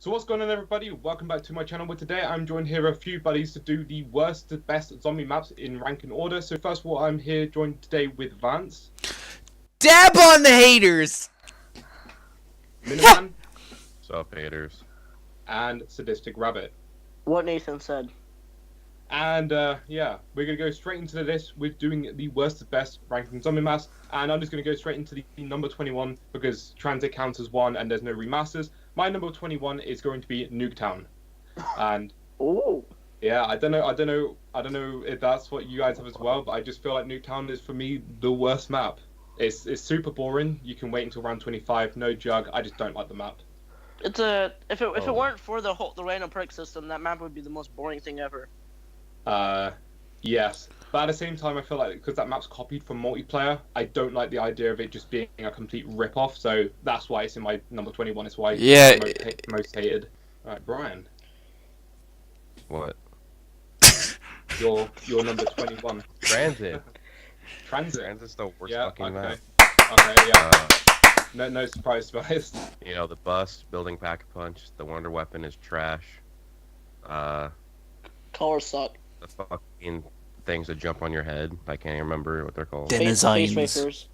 So what's going on, everybody? Welcome back to my channel. Where today I'm joined here with a few buddies to do the worst to best zombie maps in ranking order. So first of all, I'm here joined today with Vance. Dab on the haters! Miniman. Sup, haters. And Sadistic Rabbit. What Nathan said. And yeah, we're going to go straight into this with doing the worst to best ranking zombie maps. And I'm just going to go straight into the number 21 because Transit counts as one and there's no remasters. My number 21 is going to be Nuketown. And Oh. yeah, I don't know if that's what you guys have as well, but I just feel like Nuketown is for me the worst map. It's super boring. You can wait until round 25, no jug. I just don't like the map. It's if it weren't for the random perk system, that map would be the most boring thing ever. Yes, but at the same time, I feel like because that map's copied from multiplayer, I don't like the idea of it just being a complete rip-off. So that's why it's in my number 21. It's why it's most hated. All right, Brian. What? Your number 21. Transit. Transit. Transit's the worst Yeah. fucking Okay. map. Okay. Yeah. No surprise, guys. You know, the bust, building pack-a-punch, the wonder weapon is trash. Colors suck. The fucking things that jump on your head. I can't even remember what they're called. Denizens. Spacemakers.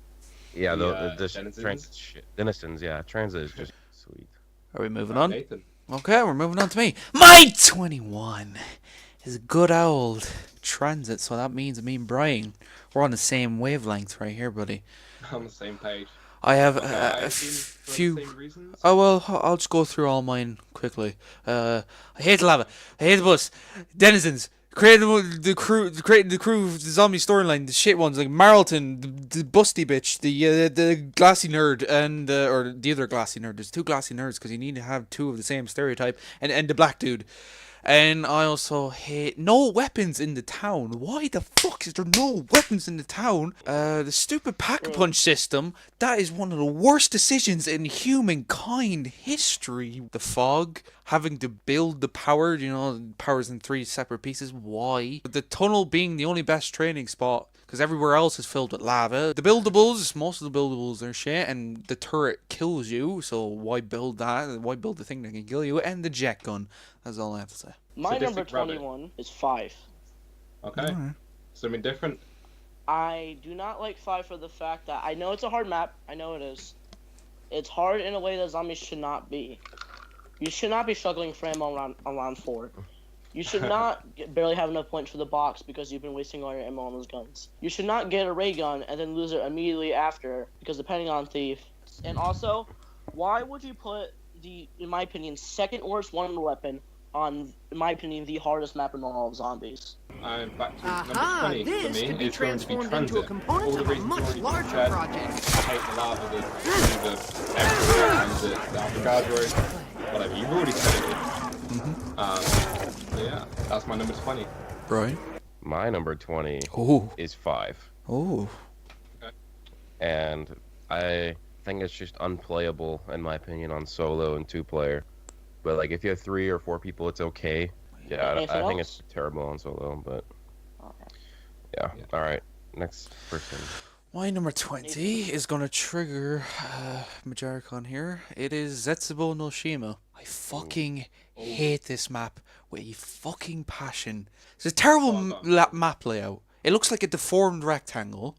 Yeah, Denizens? transit shit. Denizens, yeah. Transit is just sweet. Are we moving on? Nathan. Okay, we're moving on to me. My 21 is good old Transit, so that means me and Brian, we're on the same wavelength right here, buddy. On the same page. I have Okay, I a assume for the few... same reasons? Oh, well, I'll just go through all mine quickly. I hate the lava. I hate the bus. Denizens. Creating the crew, the zombie storyline, the shit ones like Marlton, the busty bitch, the glassy nerd, and or the other glassy nerd. There's two glassy nerds because you need to have two of the same stereotype, and the black dude. And I also hate no weapons in the town. Why the fuck is there no weapons in the town? The stupid pack-a-punch system. That is one of the worst decisions in humankind history. The fog, having to build the power, power's in 3 separate pieces. Why? The tunnel being the only best training spot, because everywhere else is filled with lava. The buildables, most of the buildables are shit, and the turret kills you, so why build that? Why build the thing that can kill you? And the jet gun. That's all I have to say. My number Sadistic Rabbit. 21 is 5. Okay. Alright. Something different. I do not like 5 for the fact that I know it's a hard map. I know it is. It's hard in a way that zombies should not be. You should not be struggling for ammo on round 4. You should not barely have enough points for the box because you've been wasting all your ammo on those guns. You should not get a ray gun and then lose it immediately after because depending on thief. And also, why would you put the, in my opinion, second worst wonder weapon on, in my opinion, the hardest map in all of zombies? Back to number 20 This for me could be is going to be transformed Transit. into a component All the of a reasons much already been larger said. project. I hate the lava, the Transit, the Avogadro, whatever. You've already said it. So yeah, that's my number 20. Brian? My number 20 Oh. is 5. Oh. And I think it's just unplayable, in my opinion, on solo and 2-player. But, like, if you have 3 or 4 people, it's okay. Yeah, I think it's terrible on solo, but... Yeah, alright. Next person. My number 20 is going to trigger Majarikon here. It is Zetsubo no Shima. I fucking hate this map with a fucking passion. It's a terrible map layout. It looks like a deformed rectangle.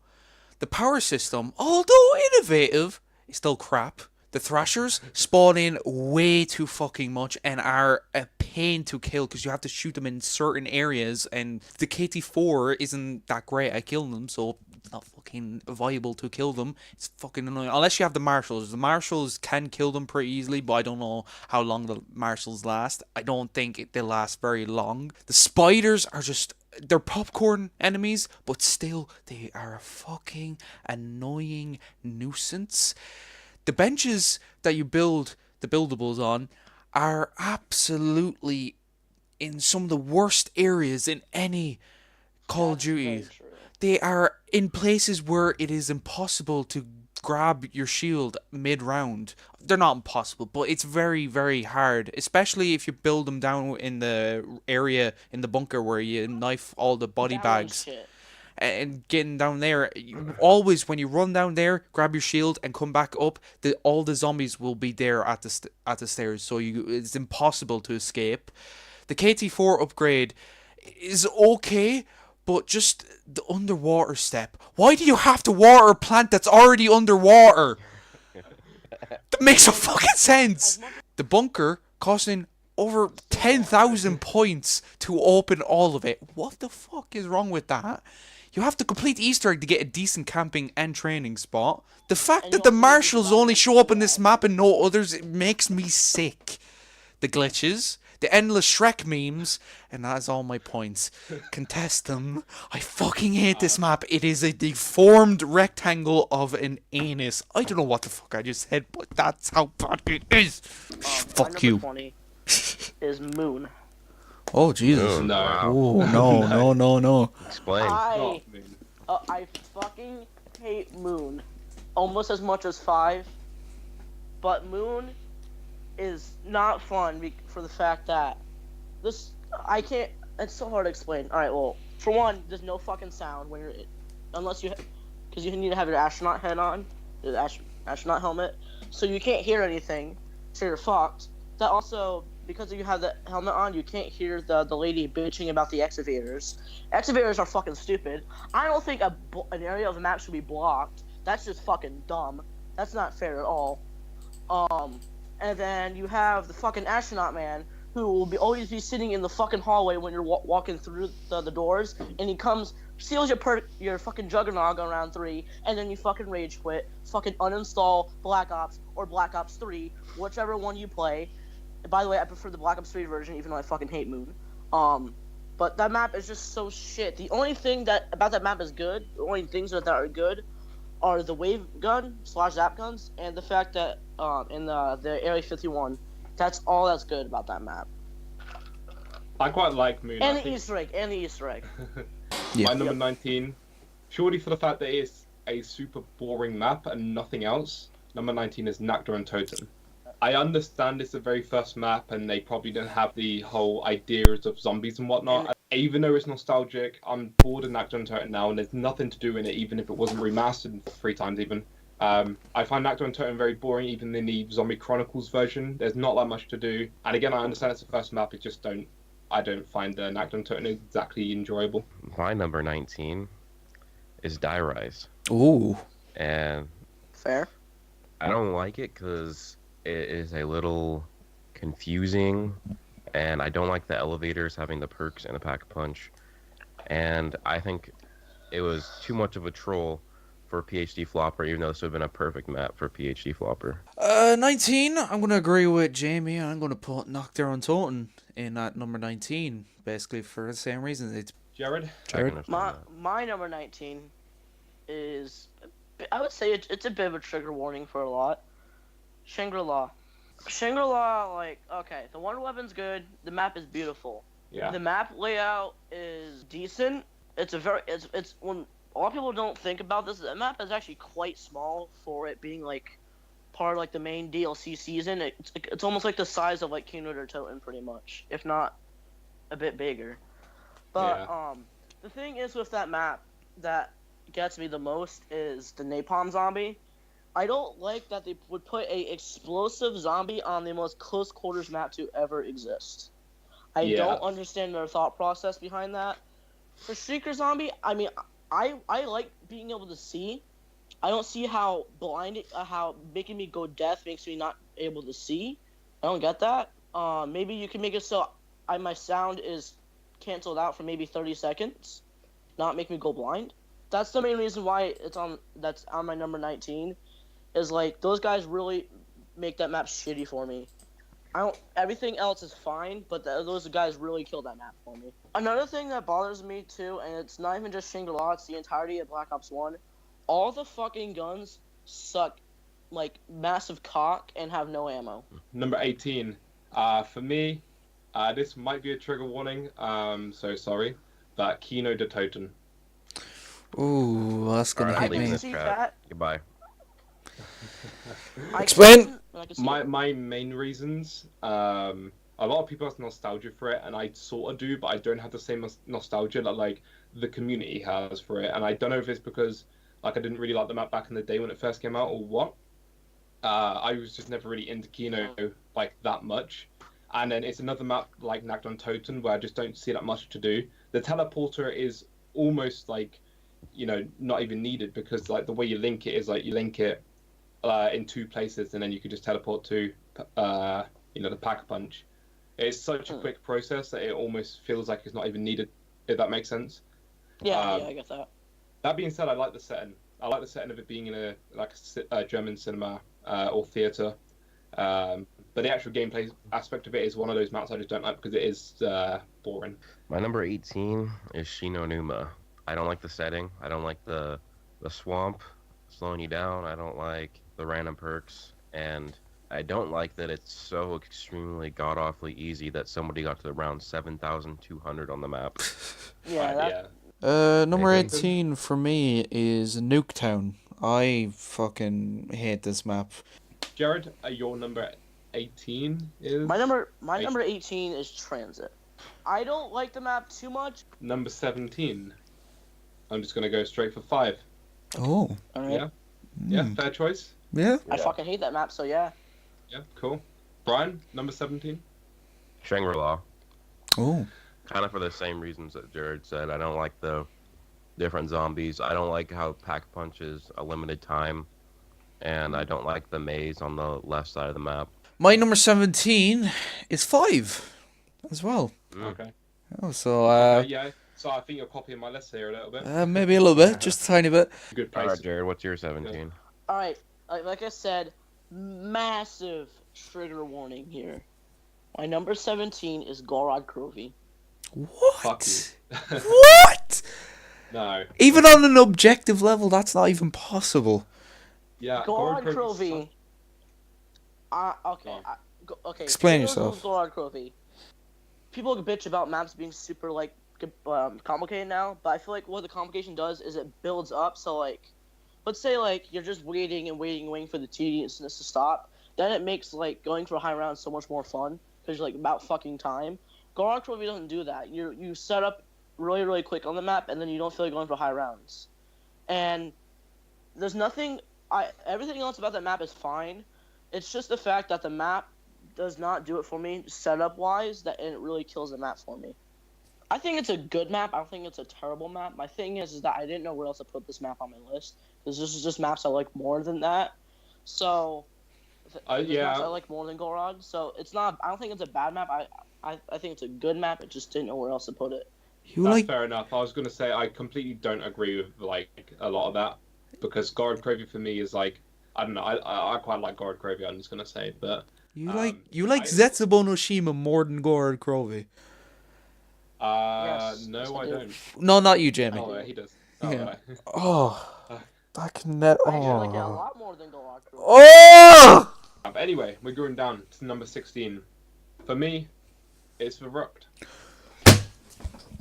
The power system, although innovative, is still crap. The Thrashers spawn in way too fucking much and are a pain to kill because you have to shoot them in certain areas, and the KT4 isn't that great at killing them, so it's not fucking viable to kill them. It's fucking annoying. Unless you have the Marshals. The Marshals can kill them pretty easily, but I don't know how long the Marshals last. I don't think they'll last very long. The Spiders are just... they're popcorn enemies, but still, they are a fucking annoying nuisance. The benches that you build the buildables on are absolutely in some of the worst areas in any Call of Duty. They are in places where it is impossible to grab your shield mid-round. They're not impossible, but it's very, very hard, especially if you build them down in the area in the bunker where you knife all the body bags. and getting down there. Always, when you run down there, grab your shield and come back up. All the zombies will be there at the stairs, so it's impossible to escape. The KT4 upgrade is okay, but just the underwater step. Why do you have to water a plant that's already underwater? That makes no fucking sense. The bunker costing over 10,000 points to open all of it. What the fuck is wrong with that? You have to complete Easter egg to get a decent camping and training spot. The fact that the marshals only show up in this map and no others, it makes me sick. The glitches, the endless Shrek memes, and that is all my points. Contest them. I fucking hate this map. It is a deformed rectangle of an anus. I don't know what the fuck I just said, but that's how bad it is. Fuck you. 20 is Moon. Oh, Jesus. Moon, No. wow. Oh, no. Explain. I fucking hate Moon almost as much as 5, but Moon is not fun for the fact that I can't. It's so hard to explain. All right, well, for one, there's no fucking sound when you're because you need to have your astronaut head on, the astronaut helmet, so you can't hear anything, so you're fucked. That also, because you have the helmet on, you can't hear the lady bitching about the excavators. Excavators are fucking stupid. I don't think an area of the map should be blocked. That's just fucking dumb. That's not fair at all. And then you have the fucking astronaut man who will always be sitting in the fucking hallway when you're walking through the doors, and he comes, steals your fucking juggernaut on round 3, and then you fucking rage quit, fucking uninstall Black Ops or Black Ops 3, whichever one you play. And by the way, I prefer the Black Ops 3 version, even though I fucking hate Moon. But that map is just so shit. The only thing about that map is good, the only things that are good are the wave gun / zap guns, and the fact that in the Area 51, that's all that's good about that map. I quite like Moon. And the Easter egg. Yeah. My number 19, purely for the fact that it's a super boring map and nothing else, number 19 is Nakdor and Totem. I understand it's the very first map and they probably don't have the whole ideas of zombies and whatnot. Even though it's nostalgic, I'm bored of Nakdor and Totem now, and there's nothing to do in it, even if it wasn't remastered 3 times even. I find Nakdor and Totem very boring, even in the Zombie Chronicles version. There's not that much to do. And again, I understand it's the first map, I don't find the Nakdor and Totem exactly enjoyable. My number 19 is Die Rise. Ooh. And Fair. I don't like it because it is a little confusing, and I don't like the elevators having the perks and the pack-a-punch. And I think it was too much of a troll for PhD Flopper, even though this would have been a perfect map for PhD Flopper. 19, I'm going to agree with Jamie, and I'm going to put Nakdor and Totem in at number 19, basically for the same reasons. It's Jared? My number 19 is, I would say it's a bit of a trigger warning for a lot. Shangri-La, like, okay, the wonder weapon's good, the map is beautiful. Yeah. The map layout is decent. It's when a lot of people don't think about this, the map is actually quite small for it being like part of like the main DLC season. It's almost like the size of like Kingdom or Totem pretty much, if not a bit bigger. But the thing is with that map that gets me the most is the napalm zombie. I don't like that they would put a explosive zombie on the most close quarters map to ever exist. I don't understand their thought process behind that. For Streaker Zombie, I mean, I like being able to see. I don't see how how making me go deaf makes me not able to see. I don't get that. Maybe you can make it so my sound is canceled out for maybe 30 seconds, not make me go blind. That's the main reason why that's on my number 19. Is like those guys really make that map shitty for me. Everything else is fine, but those guys really killed that map for me. Another thing that bothers me too, and it's not even just Shangri-La, it's the entirety of Black Ops 1. All the fucking guns suck like massive cock and have no ammo. Number 18. For me, this might be a trigger warning. So sorry, but Kino de Toten. Ooh, that's gonna hit me. Goodbye. Explain. My main reasons. a lot of people have nostalgia for it, and I sort of do, but I don't have the same nostalgia that like the community has for it. And I don't know if it's because like I didn't really like the map back in the day when it first came out, or what. I was just never really into Kino like that much. And then it's another map like Nagdon Toten where I just don't see that much to do. The teleporter is almost like, not even needed because like the way you link it is like you link it in two places and then you can just teleport to the Pack-a-Punch. It's such a quick process that it almost feels like it's not even needed, if that makes sense. Yeah, I get that. That being said, I like the setting. I like the setting of it being in a German cinema or theater. But the actual gameplay aspect of it is one of those maps I just don't like because it is boring. My number 18 is Shinonuma. I don't like the setting. I don't like the swamp slowing you down. I don't like the random perks. And I don't like that it's so extremely god-awfully easy that somebody got to around 7,200 on the map. Yeah, Number Nathan? 18 for me is Nuketown. I fucking hate this map. Jared, your number 18 is? my number 18 is Transit. I don't like the map too much. Number 17. I'm just going to go straight for 5. Oh. All right. Yeah? Yeah, fair choice. Yeah? I fucking hate that map, so yeah. Yeah, cool. Brian, number 17? Shangri-La. Oh. Kind of for the same reasons that Jared said. I don't like the different zombies. I don't like how Pack-a-Punch is a limited time. And I don't like the maze on the left side of the map. My number 17 is 5 as well. Okay. Oh, so, Yeah, so I think you're copying my list here a little bit. maybe a little bit, just a tiny bit. Good All place. right, Jared, what's your 17? All right, like I said, massive trigger warning here. My number 17 is Gorod Krovi. Fuck What? you. What? No. Even on an objective level, that's not even possible. Yeah, Gorod Gordon Krovi. Oh. Okay. Explain here's yourself. Gorod Krovi. People bitch about maps being super like complicated now, but I feel like what the complication does is it builds up. So like, let's say like you're just waiting and waiting for the tediousness to stop. Then it makes like going for a high round so much more fun because you're like about fucking time. Gorod Krovi doesn't do that. You set up really quick on the map and then you don't feel like going for high rounds. And there's nothing. Everything else about that map is fine. It's just the fact that the map does not do it for me setup wise, and it really kills the map for me. I think it's a good map. I don't think it's a terrible map. My thing is that I didn't know where else to put this map on my list because this is just maps I like more than that. So yeah, maps I like more than Gorod. So it's not. I don't think it's a bad map. I think it's a good map. I just didn't know where else to put it. that's fair enough. I was gonna say I completely don't agree with like a lot of that because Gorod Krovi for me is like I don't know. I quite like Gorod Krovi. I'm just gonna say, but You like Zetsubo no Shima more than Gorod Krovi. Yes, no, I don't. No, not you, Jamie. Oh, he does. Oh, Yeah. right. Oh, back in that. I actually like it a Oh. lot more than Gorod Krovi. Oh! Anyway, we're going down to number 16. For me, it's Verrucht.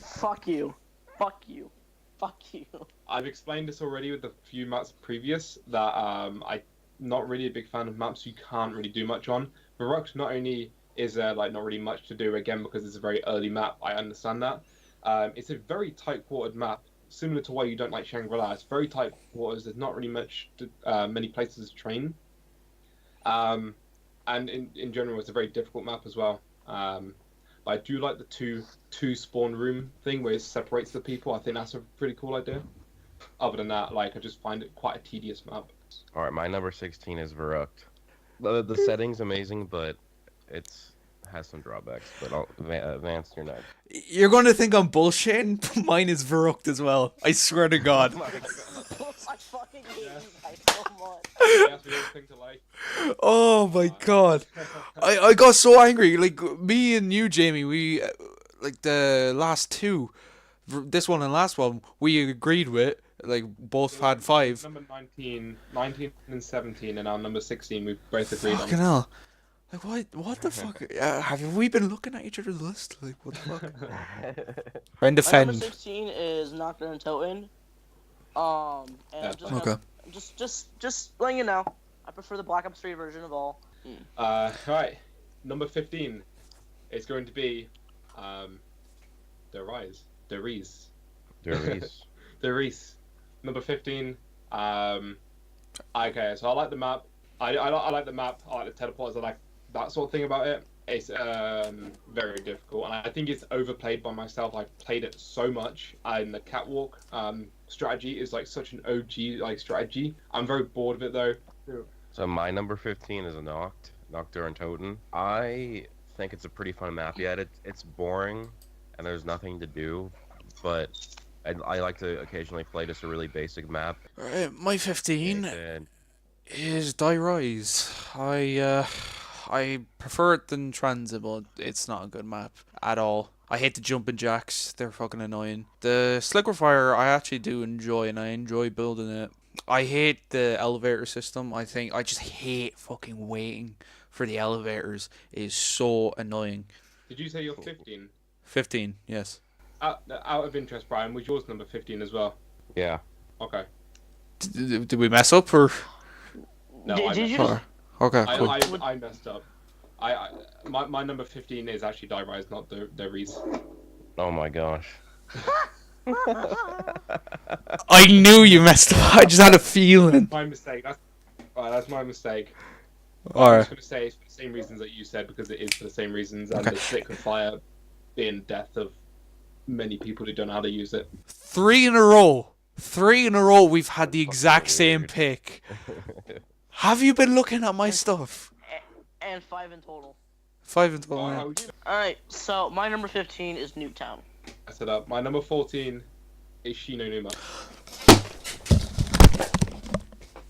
Fuck you. Fuck you. Fuck you. I've explained this already with a few maps previous that I'm not really a big fan of maps you can't really do much on. Verrucht not only is there like not really much to do again because it's a very early map, I understand that. It's a very tight quartered map, similar to why you don't like Shangri-La. It's very tight quarters. There's not really many places to train. And in general, it's a very difficult map as well. But I do like the two spawn room thing where it separates the people. I think that's a pretty cool idea. Other than that, like I just find it quite a tedious map. All right, my number 16 is Verrucht. The setting's amazing, but it's has some drawbacks. But I'll Vance, you're next. You're going to think I'm bullshitting. Mine is Verrucht as well. I swear to God. I fucking hate you guys so much. That's the only thing to like. Oh my God. I got so angry. Like me and you, Jamie, we like the last two, this one and last one, we agreed with. Like both had 5. Number 19 and 17, and our number 16 we both agreed Fucking on. hell. Like what the fuck? Have we been looking at each other's list? Like what the fuck? And My number defend. 16 is Nocturne Toten. And Yeah. just letting you know, I prefer the Black Ops 3 version of all. Right, number 15 it's going to be the Rise. The Reese. Darius. The Reese. Number 15. Okay, so I like the map. I like the map. I like the teleporters. I like that sort of thing about it. It's very difficult, and I think it's overplayed by myself. I've played it so much, and the catwalk strategy is like such an OG like strategy. I'm very bored of it though. So my number 15 is a Nocturne Totem. I think it's a pretty fun map. Yeah, it's boring, and there's nothing to do, but I like to occasionally play just a really basic map. Alright, my 15 And is Die Rise. I prefer it than Transit, but it's not a good map at all. I hate the jumping jacks, they're fucking annoying. The Slicker Fire I actually do enjoy, and I enjoy building it. I hate the elevator system. I just hate fucking waiting for the elevators. It is so annoying. Did you say you're 15? 15, yes. Out of interest, Brian, was yours number 15 as well? yeah, Okay. Did we mess up or? No, Did you messed just... up. Okay, cool. I messed up. My number 15 is actually Die Rise, not the Reese. oh my gosh. I knew you messed up. I just had a feeling. My mistake. That's my mistake. I'm Alright. just gonna say it's for the same reasons that you said, because it is for the same reasons, and Okay. the Slicker Fire being death of many people who don't know how to use it. 3 in a row. 3 in a row we've had the exact same weird. pick. Have you been looking at my stuff? And 5 in total. 5 and 12. Oh, Alright, so my number 15 is Nuketown. I said up. My number 14 is Shinonuma.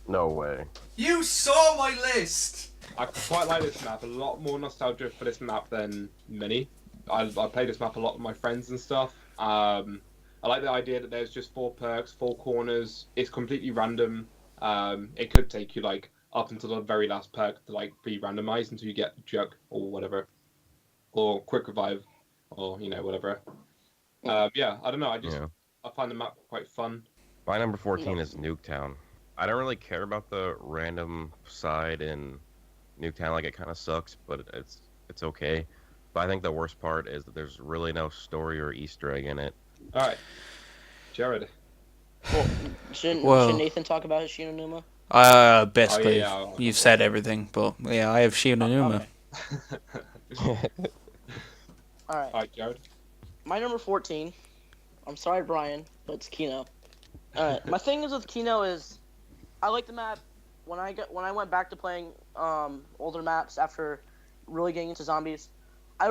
No way. You saw my list. I quite like this map. A lot more nostalgia for this map than many. I play this map a lot with my friends and stuff. I like the idea that there's just 4 perks, 4 corners. It's completely random. It could take you like up until the very last perk to like be randomized until you get Jug or whatever, or Quick Revive, or whatever. Yeah, I don't know. I find the map quite fun. My number 14 is Nuketown. I don't really care about the random side in Nuketown. Like, it kind of sucks, but it's okay. But I think the worst part is that there's really no story or Easter egg in it. All right, Jared. Well, should Nathan talk about his Shinonuma? Basically, yeah, you've said everything, but yeah, I have Shinonuma. Okay. All Alright, right, Jared. my number 14. I'm sorry, Brian, but it's Kino. Alright, my thing is with Kino is, I like the map. When I went back to playing older maps after really getting into zombies, I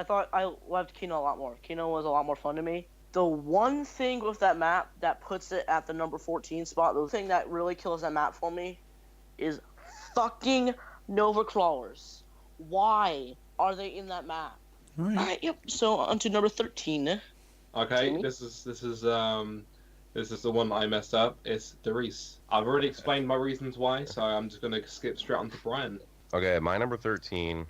thought I loved Kino a lot more. Kino was a lot more fun to me. The one thing with that map that puts it at the number 14 spot, the thing that really kills that map for me, is fucking Nova Crawlers. Why are they in that map? Alright, yep. So on to number 13. Okay, Jamie? this is the one that I messed up. It's the Reese. I've already explained my reasons why, so I'm just gonna skip straight on to Brian. Okay, my number 13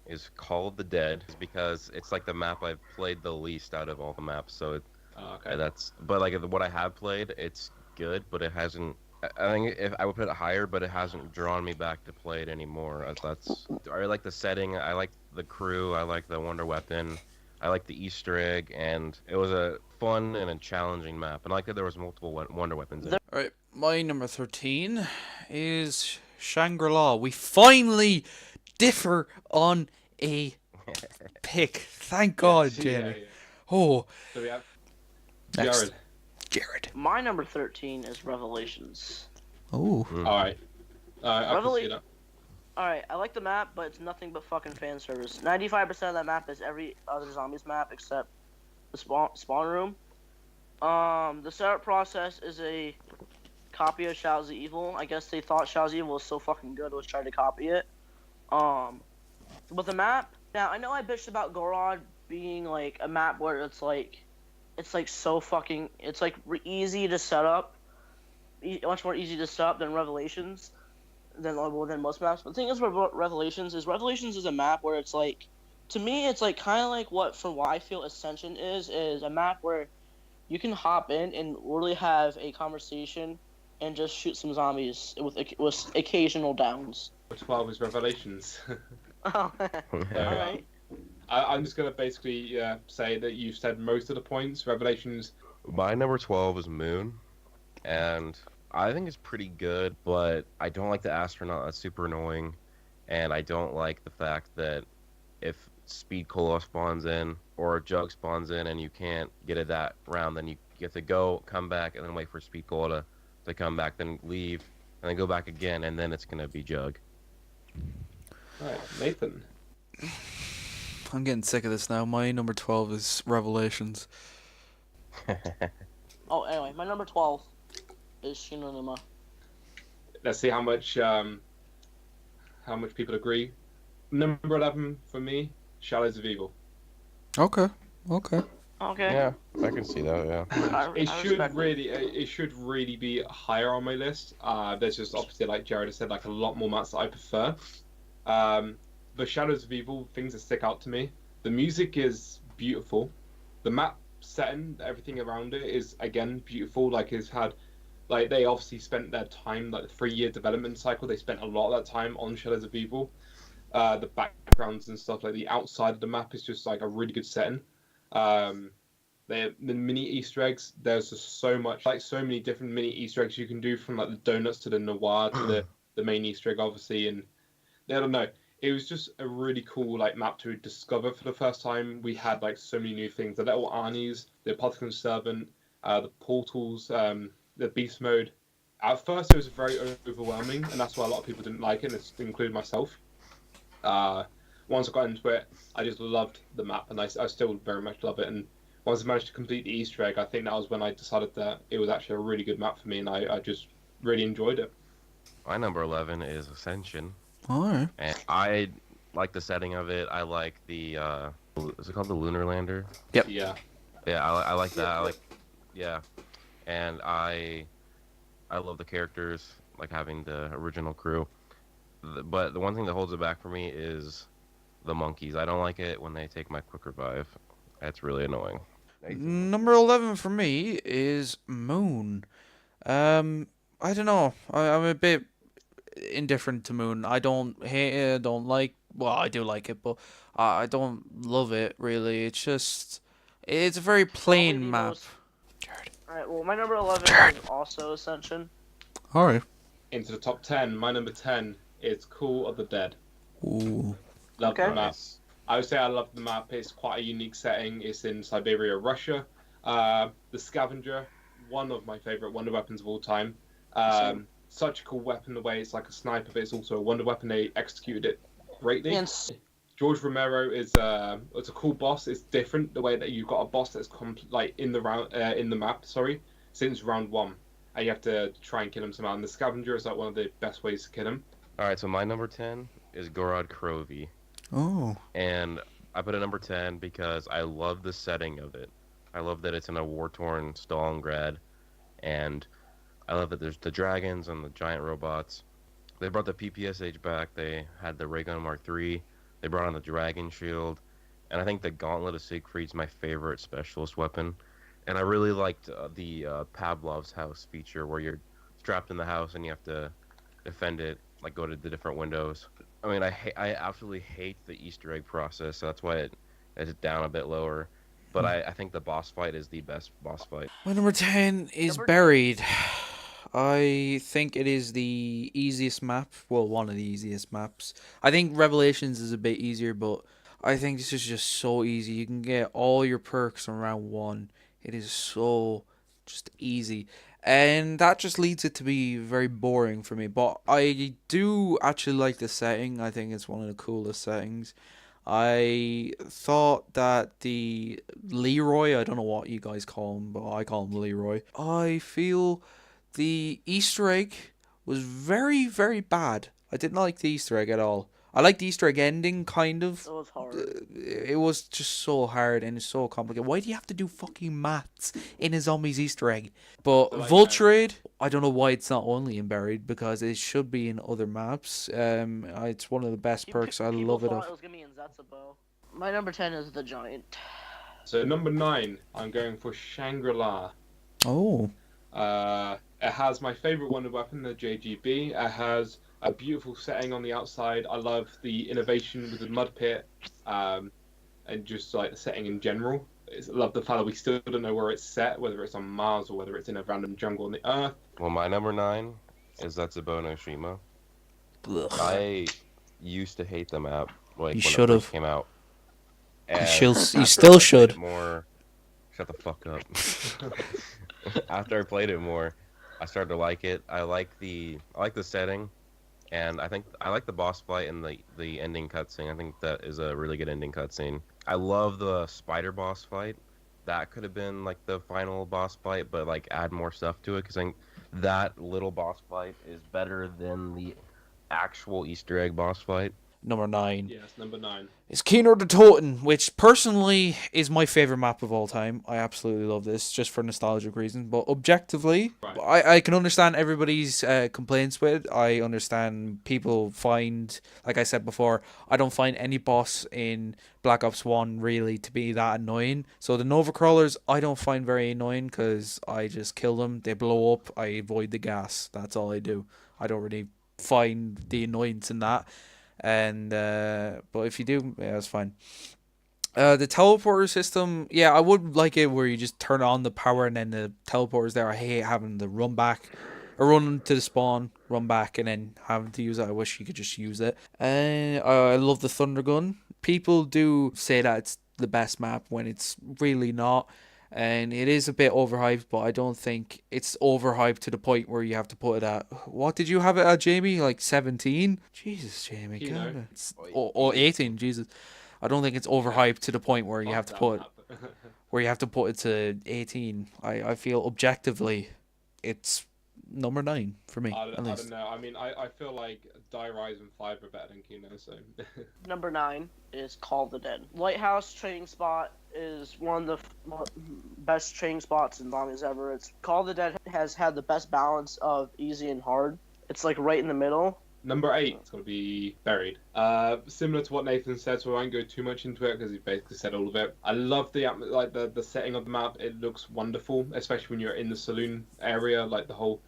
is Call of the Dead, because it's like the map I've played the least out of all the maps. So Okay. but like what I have played, it's good, but it hasn't. I think if I would put it higher, but it hasn't drawn me back to play it anymore. I like the setting, I like the crew, I like the wonder weapon, I like the Easter egg, and it was a fun and a challenging map. And I like that there was multiple wonder weapons in it. Alright, my number 13 is Shangri-La. We finally differ on a pick. Thank God, Yeah, Jamie. yeah. Oh, So we have next. Jared. My number 13 is Revelations. Oh. Mm. All right. I can see that. Alright, I like the map, but it's nothing but fucking fan service. 95% of that map is every other zombies map except the spawn room. The setup process is a copy of Shadows of Evil. I guess they thought Shadows of Evil was so fucking good, was trying to copy it. But the map, now I know I bitched about Gorod being like a map where it's like so fucking, it's like easy to set up, much more easy to set up than Revelations, than most maps. But the thing is with Revelations is a map where it's like, to me it's like kind of like what I feel Ascension is a map where you can hop in and literally have a conversation and just shoot some zombies with occasional downs. 12 is Revelations. Oh, alright. I'm just gonna basically say that you've said most of the points. Revelations. My number 12 is Moon, and I think it's pretty good, but I don't like the astronaut. That's super annoying, and I don't like the fact that if Speed Cola spawns in or a Jug spawns in and you can't get it that round, then you have to go, come back, and then wait for Speed Cola to come back, then leave, and then go back again, and then it's gonna be Jug. Right, Nathan. I'm getting sick of this now. My number 12 is Revelations. Oh, anyway, my number 12 is Shinonuma. Let's see how much people agree. Number 11 for me, Shadows of Evil. Okay. Okay. Yeah, I can see that. Yeah. It should really be higher on my list. There's just obviously, like Jared has said, like a lot more maps that I prefer. The Shadows of Evil, things that stick out to me. The music is beautiful. The map setting, everything around it is again beautiful. Like they obviously spent their time, like the 3-year development cycle. They spent a lot of that time on Shadows of Evil. The backgrounds and stuff, like the outside of the map is just like a really good setting. The mini Easter eggs, there's just so many different mini Easter eggs you can do, from like the donuts to the noir to the main Easter egg, obviously. And I don't know, it was just a really cool like map to discover for the first time. We had like so many new things: the little Arnies, the Apothecary Servant, the portals, the beast mode. At first, it was very overwhelming, and that's why a lot of people didn't like it, including myself. Once I got into it, I just loved the map, and I still very much love it. And once I managed to complete the Easter egg, I think that was when I decided that it was actually a really good map for me, and I just really enjoyed it. My number 11 is Ascension. Alright. And I like the setting of it. I like the is it called the Lunar Lander? Yep. Yeah. Yeah, I like that. And I love the characters, like having the original crew. But the one thing that holds it back for me is the monkeys. I don't like it when they take my quick revive. That's really annoying. Number 11 for me is Moon. I don't know. I'm a bit indifferent to Moon. I don't hate it. I don't like. Well, I do like it, but I don't love it really. It's a very plain map. Alright, well, my number 11 is also Ascension. Alright. Into the top 10, my number 10 is Call of the Dead. Ooh. Love Okay. the map. I would say I love the map. It's quite a unique setting. It's in Siberia, Russia. The Scavenger, one of my favorite wonder weapons of all time. Such a cool weapon, the way it's like a sniper, but it's also a wonder weapon. They executed it greatly. Yes. George Romero is it's a cool boss. It's different the way that you've got a boss that's like in the map. Sorry, since round 1, and you have to try and kill him somehow. And the Scavenger is like one of the best ways to kill him. All right, so my number 10 is Gorod Krovi. Oh. And I put it number 10 because I love the setting of it. I love that it's in a war-torn Stalingrad, and I love that there's the dragons and the giant robots. They brought the PPSH back. They had the Ray Gun Mark III. They brought on the Dragon Shield. And I think the Gauntlet of Siegfried's my favorite specialist weapon. And I really liked the Pavlov's house feature, where you're strapped in the house and you have to defend it, like go to the different windows. I mean, I absolutely hate the Easter egg process, so that's why it's down a bit lower. But I think the boss fight is the best boss fight. My number 10 is Buried. I think it is the easiest map. Well, one of the easiest maps. I think Revelations is a bit easier, but I think this is just so easy. You can get all your perks from round 1. It is so just easy. And that just leads it to be very boring for me. But I do actually like the setting. I think it's one of the coolest settings. I thought that the Leroy, I don't know what you guys call him, but I call him Leroy. I feel the Easter egg was very, very bad. I didn't like the Easter egg at all. I like the Easter egg ending, kind of. It was hard. It was just so hard and it's so complicated. Why do you have to do fucking maths in a zombie's Easter egg? But Like Vulturade, I don't know why it's not only in Buried, because it should be in other maps. It's one of the best perks. I love it. People thought it was gonna be in Zetsubo. My number 10 is the Giant. So number 9, I'm going for Shangri-La. Oh. It has my favorite wonder weapon, the JGB. It has a beautiful setting on the outside. I love the innovation with the mud pit. and just like the setting in general. I love the fact that we still don't know where it's set, whether it's on Mars or whether it's in a random jungle on the Earth. Well, my number 9 is Zetsubo no Shima. Ugh. I used to hate the map like You when should it first have. came out, You, and you after still I played should. it more, shut the fuck up. After I played it more, I started to like it. I like the setting, and I think I like the boss fight and the ending cutscene. I think that is a really good ending cutscene. I love the spider boss fight. That could have been like the final boss fight, but like add more stuff to it because I think that little boss fight is better than the actual Easter egg boss fight. Number 9. Yes, number 9. It's Kino the Toten, which personally is my favorite map of all time. I absolutely love this, just for nostalgic reasons. But objectively, Right. I can understand everybody's complaints with it. I understand people find, like I said before, I don't find any boss in Black Ops 1 really to be that annoying. So the Nova Crawlers, I don't find very annoying because I just kill them. They blow up. I avoid the gas. That's all I do. I don't really find the annoyance in that. And but if you do, yeah, that's fine. The teleporter system, yeah, I would like it where you just turn on the power and then the teleporter's there. I hate having to run back or run to the spawn, run back, and then having to use it. I wish you could just use it. And I love the thunder gun. People do say that it's the best map when it's really not. And it is a bit overhyped, but I don't think it's overhyped to the point where you have to put it at. What did you have it at, Jamie? Like 17? Jesus, Jamie. You know. God, or 18. Jesus. I don't think it's overhyped to the point where you Fuck have to that put map. it to 18. I feel objectively, it's number 9 for me. I At don't least. know. I mean, I feel like Die Rise and 5 are better than Kino, so. Number 9 is Call of the Dead. Lighthouse training spot is one of the best training spots in zombies ever. It's Call of the Dead has had the best balance of easy and hard. It's like right in the middle. Number 8 is going to be Buried. Similar to what Nathan said, so I won't go too much into it because he basically said all of it. I love the setting of the map. It looks wonderful, especially when you're in the saloon area, like the whole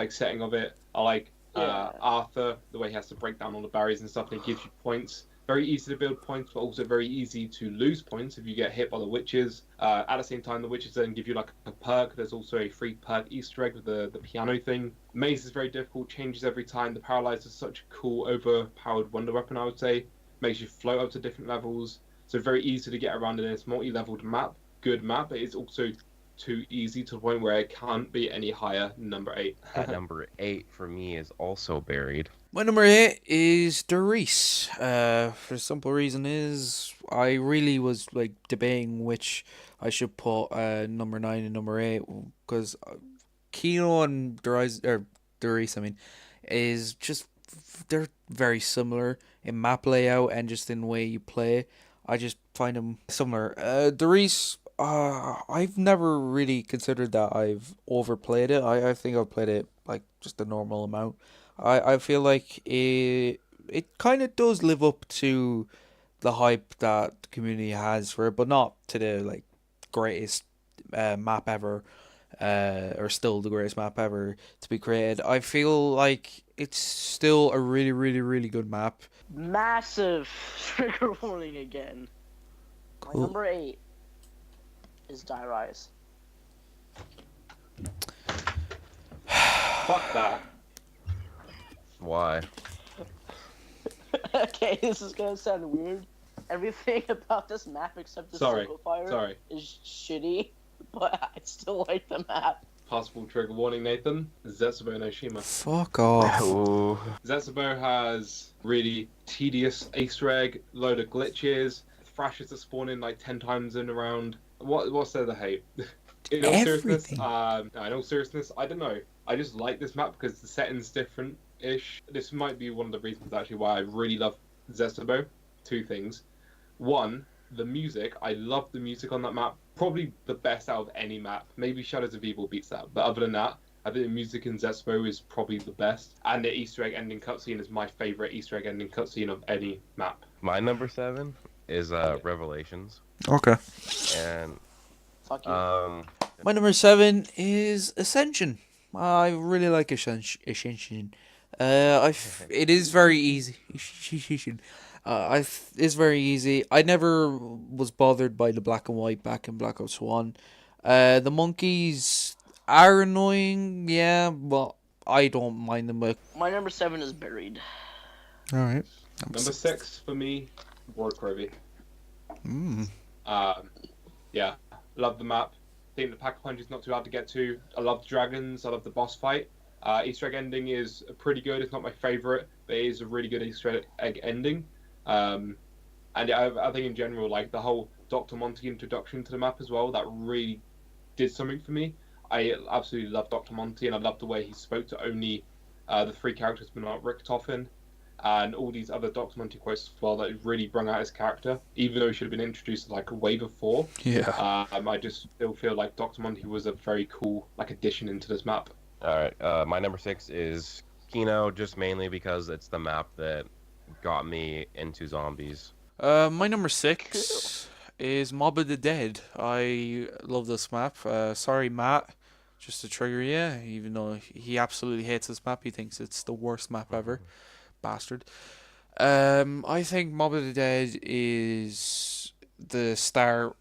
setting of it. I like Arthur, the way he has to break down all the barriers and stuff, and it gives you points. Very easy to build points, but also very easy to lose points if you get hit by the witches. At the same time, the witches then give you like a perk. There's also a free perk Easter egg with the piano thing. Maze is very difficult, changes every time. The Paralyzer is such a cool, overpowered wonder weapon, I would say. Makes you float up to different levels. So very easy to get around in this multi-leveled map. Good map, but it's also too easy to the point where it can't be any higher than number 8. At number 8 for me is also Buried. My number 8 is Doris. For the simple reason is I really was like debating which I should put number 9 and number 8 because Kino and Doris, I mean, is just they're very similar in map layout and just in the way you play. I just find them similar. Doris, I've never really considered that I've overplayed it. I think I've played it like just a normal amount. I feel like it kind of does live up to the hype that the community has for it, but not to the like greatest map ever, or still the greatest map ever to be created. I feel like it's still a really, really, really good map. Massive trigger warning again. My Cool. number 8 is Die Rise. Fuck that. Why? Okay, this is gonna sound weird. Everything about this map except the single fire Sorry. is shitty, but I still like the map. Possible trigger warning, Nathan. Zetsubo no Shima. Fuck off. Ooh. Zetsubo has really tedious Easter egg, load of glitches, thrashers that spawn in like 10 times in a round. What's there to hate? In all seriousness, I don't know. I just like this map because the setting's different-ish. This might be one of the reasons actually why I really love Zetsubo. 2 things. One, the music. I love the music on that map. Probably the best out of any map. Maybe Shadows of Evil beats that. But other than that, I think the music in Zetsubo is probably the best. And the Easter egg ending cutscene is my favorite Easter egg ending cutscene of any map. My number 7 is Revelations. Okay. And Fuck you. My number 7 is Ascension. I really like Ascension. It is very easy. It's very easy. I never was bothered by the black and white back in Black Ops 1. The monkeys are annoying, yeah, but I don't mind them. My number 7 is Buried. Alright. Number 6 for me, Broad Croby. Mm. Yeah, love the map. I think the Pack-a-Punch is not too hard to get to. I love the dragons. I love the boss fight. Easter egg ending is pretty good. It's not my favorite, but it is a really good Easter egg ending. And I think in general, like the whole Dr. Monty introduction to the map as well, that really did something for me. I absolutely love Dr. Monty, and I love the way he spoke to only the 3 characters, but not Richtofen, and all these other Dr. Monty quotes as well that really brought out his character, even though he should have been introduced like a wave of 4. Yeah. I just still feel like Dr. Monty was a very cool like addition into this map. All right, my number 6 is Kino, just mainly because it's the map that got me into zombies. My number 6 is Mob of the Dead. I love this map. Sorry, Matt, just to trigger you, even though he absolutely hates this map. He thinks it's the worst map ever. Bastard. I think Mob of the Dead is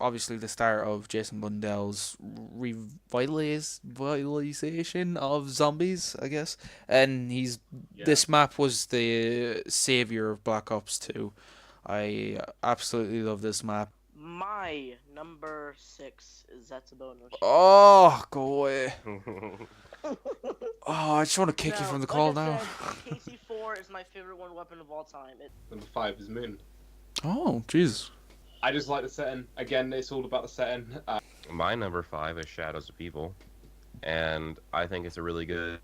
obviously the start of Jason Blundell's revitalization of zombies, I guess. And this map was the savior of Black Ops 2. I absolutely love this map. My number 6 is Zetsubo no Shima. Oh, go away. Oh, I just want to kick you from the call now. KC4 is my favorite one weapon of all time. Number 5 is Moon. Oh, Jesus. I just like the setting. Again, it's all about the setting. My number 5 is Shadows of Evil, and I think it's a really good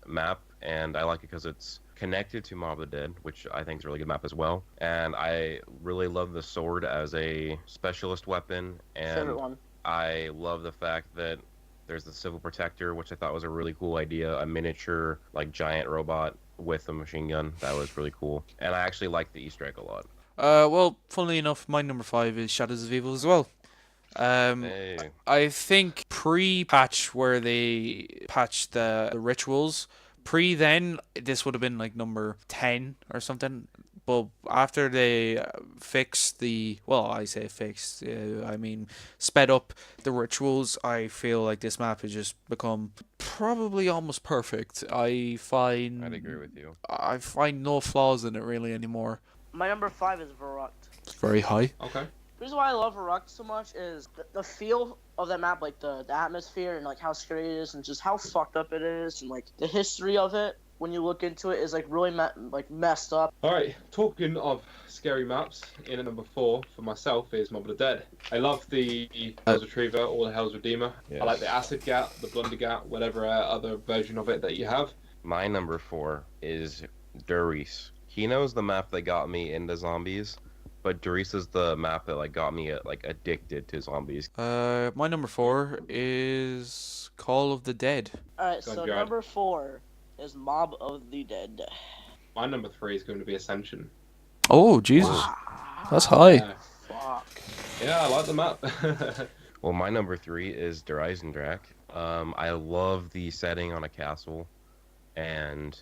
map, and I like it because it's connected to Mob of the Dead, which I think is a really good map as well. And I really love the sword as a specialist weapon, and Favorite one. I love the fact that there's the Civil Protector, which I thought was a really cool idea, a miniature like giant robot with a machine gun. That was really cool, and I actually like the Easter egg a lot. Well, funnily enough, my number 5 is Shadows of Evil as well. Hey. I think pre-patch where they patched the rituals, then this would have been like number 10 or something. But after they fixed I mean sped up the rituals, I feel like this map has just become probably almost perfect. I'd agree with you. I find no flaws in it really anymore. My number 5 is Verrucht. It's very high. Okay. The reason why I love Verrucht so much is the feel of that map, like the atmosphere and like how scary it is and just how fucked up it is and like the history of it when you look into it is like really messed up. All right, talking of scary maps, in at number 4 for myself is Mob of the Dead. I love the Hell's Retriever or the Hell's Redeemer. Yes. I like the Acid Gat, the Blunder Gat, whatever other version of it that you have. My number 4 is Durice. Kino's the map that got me into zombies, but Durice is the map that like got me like addicted to zombies. My number 4 is Call of the Dead. Alright, so number 4 is Mob of the Dead. My number 3 is going to be Ascension. Oh, Jesus. That's high. Yeah. Fuck. Yeah, I like the map. Well, my number 3 is Der Eisendrache. I love the setting on a castle, and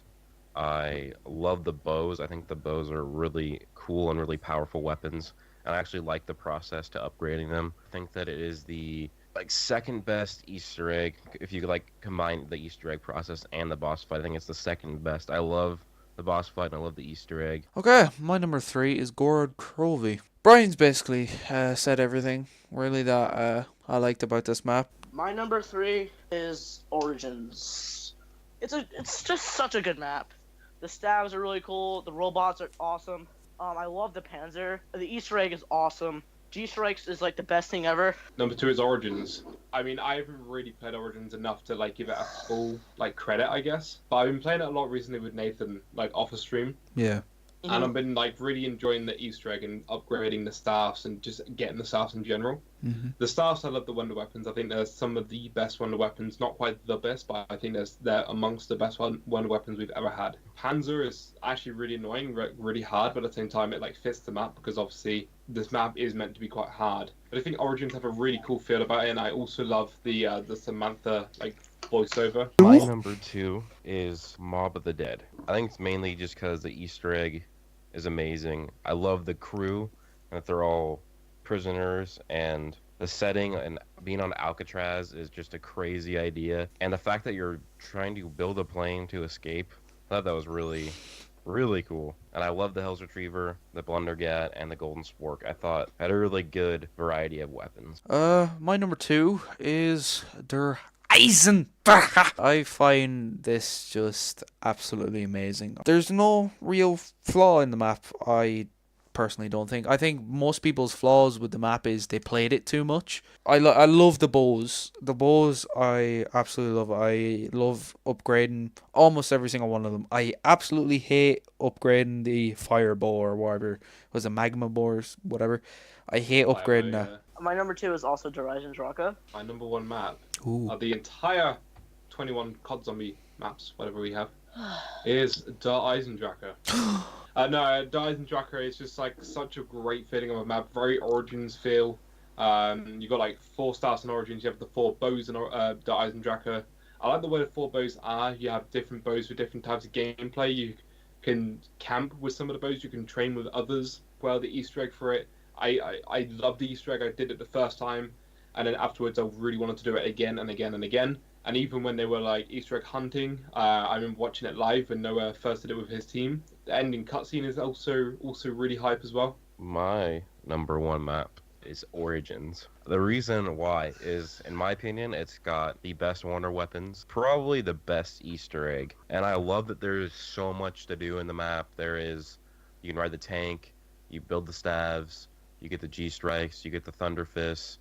I love the bows. I think the bows are really cool and really powerful weapons, and I actually like the process to upgrading them. I think that it is the second best Easter egg if you like combine the Easter egg process and the boss fight. I think it's the second best. I love the boss fight and I love the Easter egg. Okay, my number 3 is Gorod Krovi. Brian's basically said everything really that I liked about this map. My number 3 is Origins. It's just such a good map. The stabs are really cool. The robots are awesome. I love the Panzer. The Easter egg is awesome. G-Strikes is like the best thing ever. Number 2 is Origins. I mean, I haven't really played Origins enough to like give it a full credit, I guess. But I've been playing it a lot recently with Nathan, off a stream. Yeah. Mm-hmm. And I've been really enjoying the Easter egg and upgrading the staffs and just getting the staffs in general. Mm-hmm. The staffs, I love the wonder weapons. I think they're some of the best wonder weapons. Not quite the best, but I think they're amongst the best wonder weapons we've ever had. Panzer is actually really annoying, really hard, but at the same time it fits the map because obviously this map is meant to be quite hard. But I think Origins have a really cool feel about it, and I also love the Samantha voiceover. My number 2 is Mob of the Dead. I think it's mainly just because the Easter egg is amazing. I love the crew, and that they're all prisoners, and the setting and being on Alcatraz is just a crazy idea. And the fact that you're trying to build a plane to escape, I thought that was really, really cool. And I love the Hell's Retriever, the Blundergat, and the Golden Spork. I thought had a really good variety of weapons. My number 2 is Der Eisendrache. I find this just absolutely amazing. There's no real flaw in the map, I personally don't think. I think most people's flaws with the map is they played it too much. I love the bows. The bows I absolutely love. I love upgrading almost every single one of them. I absolutely hate upgrading the fire bow or whatever. Was it magma bow or whatever? I hate upgrading that. My number 2 is also Horizon Draka. My number 1 map Ooh. of the entire 21 COD Zombie maps, whatever we have, is Der Eisendrache. No, Der Eisendrache is just like such a great feeling of a map, very Origins feel. You got like 4 stars in Origins, you have the 4 bows in Der Eisendrache. I like the way the 4 bows are. You have different bows for different types of gameplay. You can camp with some of the bows, you can train with others. Well, the Easter egg for it. I love the Easter egg. I did it the first time, and then afterwards I really wanted to do it again and again and again. And even when they were like Easter egg hunting, I remember watching it live when Noah first did it with his team. The ending cutscene is also really hype as well. My number 1 map is Origins. The reason why is, in my opinion, it's got the best wonder weapons, probably the best Easter egg, and I love that there's so much to do in the map. You can ride the tank, you build the staves, you get the G-strikes, you get the thunder fists,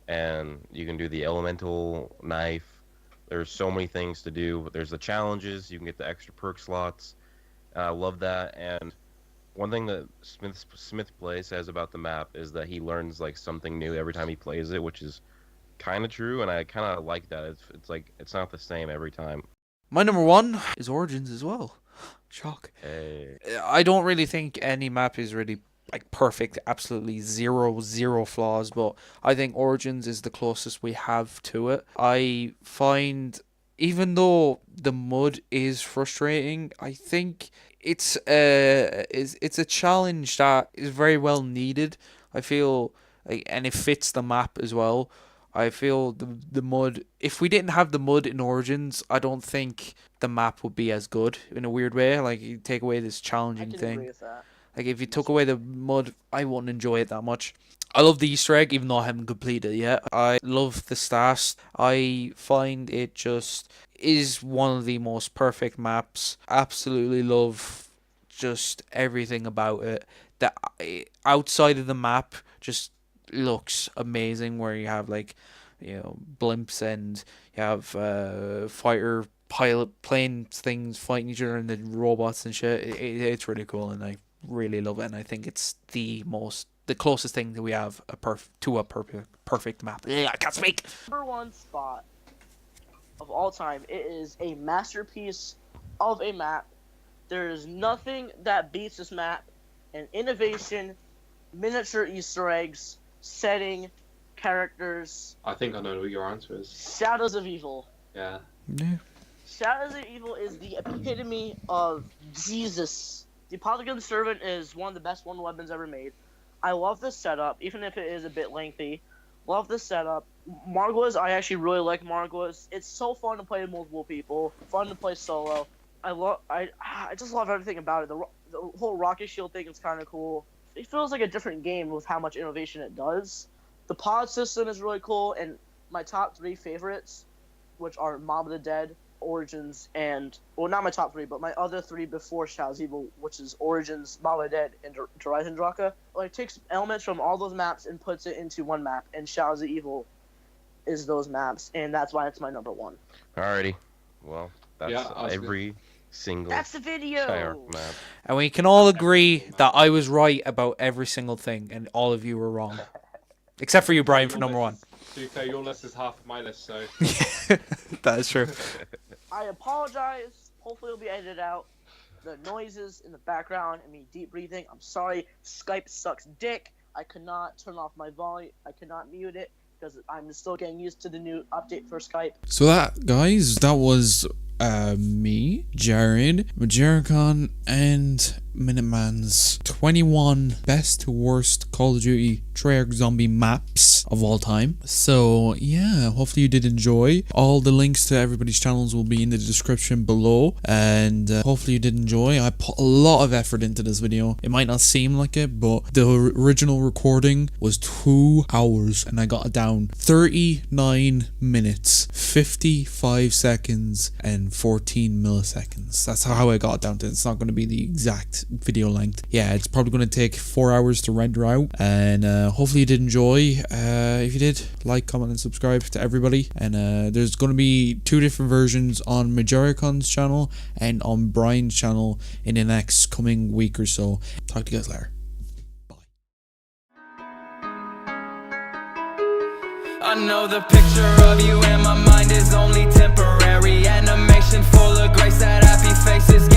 and you can do the elemental knife. There's so many things to do. There's the challenges, you can get the extra perk slots, and I love that. And one thing that Smith Play says about the map is that he learns like something new every time he plays it, which is kind of true, and I kind of like that. It's like it's not the same every time. My number 1 is Origins as well. Shock. Hey. I don't really think any map is really like perfect, absolutely zero flaws, but I think Origins is the closest we have to it. I find, even though the mud is frustrating, I think it's a challenge that is very well needed. I feel like, and it fits the map as well. I feel the mud, if we didn't have the mud in Origins, I don't think the map would be as good in a weird way. Like, you take away this challenging I can thing. agree with that. Like, if you took away the mud, I wouldn't enjoy it that much. I love the Easter egg, even though I haven't completed it yet. I love the stats. I find it just is one of the most perfect maps. Absolutely love just everything about it. The outside of the map just looks amazing, where you have like, blimps, and you have fighter pilot planes things fighting each other, and the robots and shit. It's really cool, and I really love it, and I think it's the closest thing that we have to a perfect map. Yeah, I can't speak. Number 1 spot of all time. It is a masterpiece of a map. There is nothing that beats this map in innovation, miniature Easter eggs, setting, characters. I think I know what your answer is. Shadows of Evil. Yeah. Shadows of Evil is the epitome of Jesus. The Polygon Servant is one of the best wonder weapons ever made. I love this setup, even if it is a bit lengthy. Love this setup. Margulis, I actually really like Margulis. It's so fun to play with multiple people. Fun to play solo. I just love everything about it. The whole rocket shield thing is kind of cool. It feels like a different game with how much innovation it does. The pod system is really cool, and my top 3 favorites, which are Mob of the Dead, Origins, and, well, not my top 3, but my other 3 before Shadows of Evil, which is Origins, Mob of the Dead, and Horizon Draka. Like, takes elements from all those maps and puts it into one map, and Shadows of Evil is those maps, and that's why it's my number 1. Alrighty. Well, that's every single That's the video. map. And we can all agree that I was right about every single thing, and all of you were wrong. Except for you, Brian, for number 1. To be fair, your list is half of my list, so... That is true. I apologize. Hopefully it'll be edited out. The noises in the background and me deep breathing. I'm sorry. Skype sucks dick. I could not turn off my volume. I could not mute it because I'm still getting used to the new update for Skype. So that was me, Jared, Majericon, and Minuteman's 21 best to worst Call of Duty Treyarch zombie maps of all time. So yeah, hopefully you did enjoy. All the links to everybody's channels will be in the description below, and hopefully you did enjoy. I put a lot of effort into this video. It might not seem like it, but the original recording was 2 hours and I got it down 39 minutes 55 seconds and 14 milliseconds. That's how I got it down to. It's not going to be the exact video length. Yeah, it's probably going to take 4 hours to render out, and hopefully you did enjoy. If you did, like, comment and subscribe to everybody. And there's going to be 2 different versions on Majoricon's channel and on Brian's channel in the next coming week or so. Talk to you guys later. I know the picture of you in my mind is only temporary. Animation full of grace, that happy face is